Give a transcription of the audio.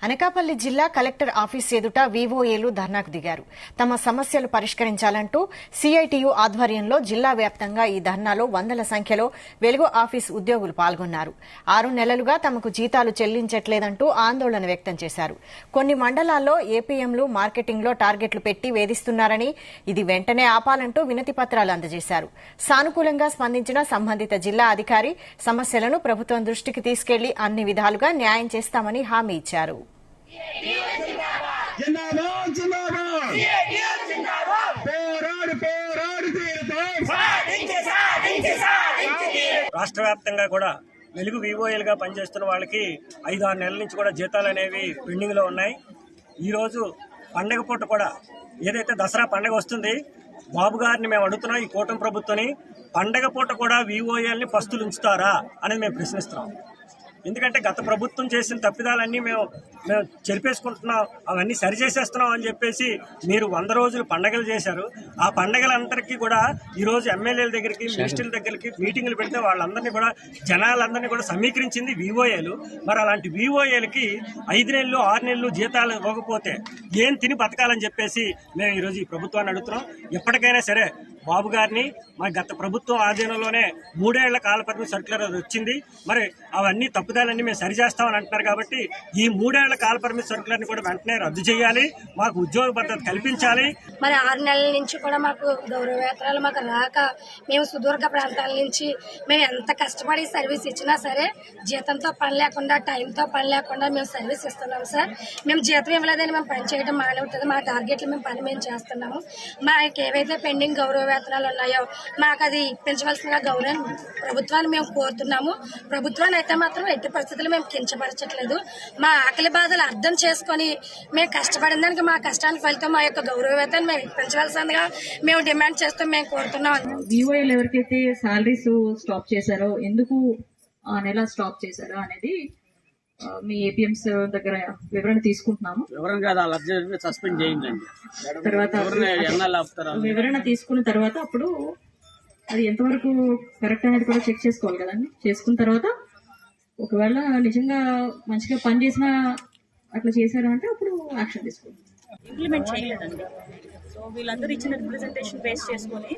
అనకాపల్లి జిల్లా collector office ఎదుట వీవోఏలు ధర్నాకు దిగారు. తమ సమస్యలు పరిష్కరించాలంటూ సిఐటియు ఆధ్వర్యంలో జిల్లా వ్యాప్తంగా ఈ ధర్నాలో వందల సంఖ్యలో వెలుగు ఆఫీస్ ఉద్యోగులు పాల్గొన్నారు. 6 నెలలుగా తమకు జీతాలు చెల్లించట్లేదంటూ ఆందోళన వ్యక్తం చేశారు. కొన్ని మండలాల్లో ఏపీఎంలు మార్కెటింగ్లో టార్గెట్లు పెట్టి వేధిస్తున్నారని, ఇది వెంటనే ఆపాలంటూ వినతి పత్రాలు అందజేశారు. సానుకూలంగా స్పందించిన సంబంధిత జిల్లా అధికారి సమస్యలను ప్రభుత్వం దృష్టికి తీసుకెళ్లి అన్ని విధాలుగా న్యాయం చేస్తామని హామీ ఇచ్చారు. రాష్ట్ర వ్యాప్తంగా కూడా వెలుగు వివోఎల్గా పనిచేస్తున్న వాళ్ళకి 5-6 నెలల నుంచి కూడా జీతాలు అనేవి పెండింగ్ లో ఉన్నాయి. ఈరోజు పండగ పూట కూడా ఏదైతే దసరా పండగ వస్తుంది, బాబు గారిని మేము అడుగుతున్నాం, ఈ కూటమి ప్రభుత్వాన్ని పండగ పూట కూడా వివోఎల్ని పస్తులు ఉంచుతారా అనేది మేము ప్రశ్నిస్తున్నాం. ఎందుకంటే గత ప్రభుత్వం చేసిన తప్పిదాలన్నీ మేము చెరిపేసుకుంటున్నాం, అవన్నీ సరిచేసేస్తున్నాం అని చెప్పేసి మీరు 100 రోజులు పండగలు చేశారు. ఆ పండగలందరికీ కూడా ఈరోజు ఎమ్మెల్యేల దగ్గరికి, మినిస్టర్ల దగ్గరికి మీటింగులు పెడితే వాళ్ళందరినీ కూడా జనాలందరినీ కూడా సమీకరించింది వివోఏలు. మరి అలాంటి వివోఏలకి 5 నెలలు 6 నెలలు జీతాలు ఇవ్వకపోతే ఏం తిని బతకాలని చెప్పేసి మేము ఈరోజు ఈ ప్రభుత్వాన్ని అడుగుతున్నాం. ఎప్పటికైనా సరే బాబు గారిని మా గత ప్రభుత్వం ఆధీనంలోనే 3 ఏళ్ల కాలపరిమితి సర్క్యులర్ వచ్చింది. మరి అవన్నీ తప్పుదాలన్నీ మేము సరిచేస్తామని అంటున్నారు. కాబట్టి ఈ 3 ఏళ్ల కాలపరిమితి సర్క్యులర్ని కూడా వెంటనే రద్దు చేయాలి, మాకు ఉద్యోగ భద్రత కల్పించాలి. మరి 6 నెలల నుంచి కూడా మాకు గౌరవ వేతనాలు మాకు రాక మేము సుదూర్ఘ ప్రాంతాల నుంచి మేము ఎంత కష్టపడి సర్వీస్ ఇచ్చినా సరే జీతంతో పని లేకుండా, టైంతో పని లేకుండా మేము సర్వీస్ ఇస్తున్నాం సార్. మేము జీతం ఇవ్వలేదని మేము పని చేయడం మానేవుతుంది. మా టార్గెట్లు మేము చేస్తున్నాము. మాకు ఏవైతే పెండింగ్ గౌరవ వేతనాలు ఉన్నాయో మాకు అది పెంచవలసిన గౌరవం ప్రభుత్వాన్ని మేము కోరుతున్నాము. ప్రభుత్వాన్ని అయితే మాత్రం ఎట్టి పరిస్థితుల్లో మేము కించపరచట్లేదు. మా ఆకలి బాధలు అర్థం చేసుకుని మేము కష్టపడిన దానికి మా కష్టానికి ఫలితం మా యొక్క గౌరవ వేతనం మేము పెంచవలసిందిగా మేము డిమాండ్ చేస్తూ మేము కోరుతున్నాం. వివోఏలు ఎవరికైతే శాలరీస్ స్టాప్ చేశారో, ఎందుకు ఆ నెల స్టాప్ చేశారో అనేది మీ ఏపీఎంస్ దగ్గర వివరణ తీసుకుంటున్నాము. సస్పెండ్ చేయండి. తర్వాత వివరణ తీసుకున్న తర్వాత అప్పుడు అది ఎంతవరకు కరెక్ట్ అనేది కూడా చెక్ చేసుకోవాలి కదండి. చేసుకున్న తర్వాత ఒకవేళ నిజంగా మంచిగా పని చేసినా అట్లా చేశారు అంటే అప్పుడు యాక్షన్ తీసుకోవాలి. ఇంప్లిమెంట్ చేయలేదండి. సో వీళ్ళందరూ ఇచ్చిన రిప్రజెంటేషన్ బేస్ చేసుకొని